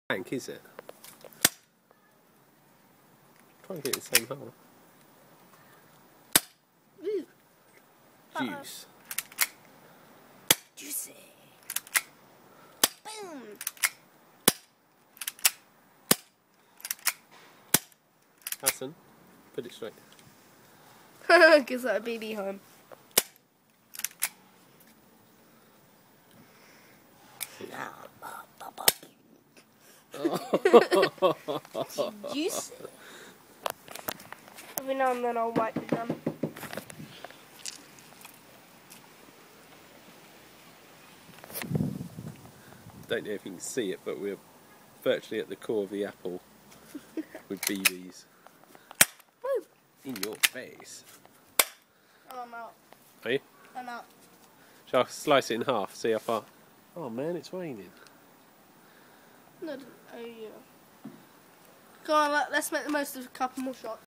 Tank, is it? Try and get it the same hole. Ooh. Juice. Juicy. Boom. Hassan, put it straight. Gives that a BB home. Juicy. Every now and then I'll wipe the gum. Don't know if you can see it, but we're virtually at the core of the apple with BBs. Woo. In your face. Oh, I'm out. Are you? I'm out. Shall I slice it in half, see how far? Oh man, it's raining. No, oh yeah. Go on, let's make the most of a couple more shots.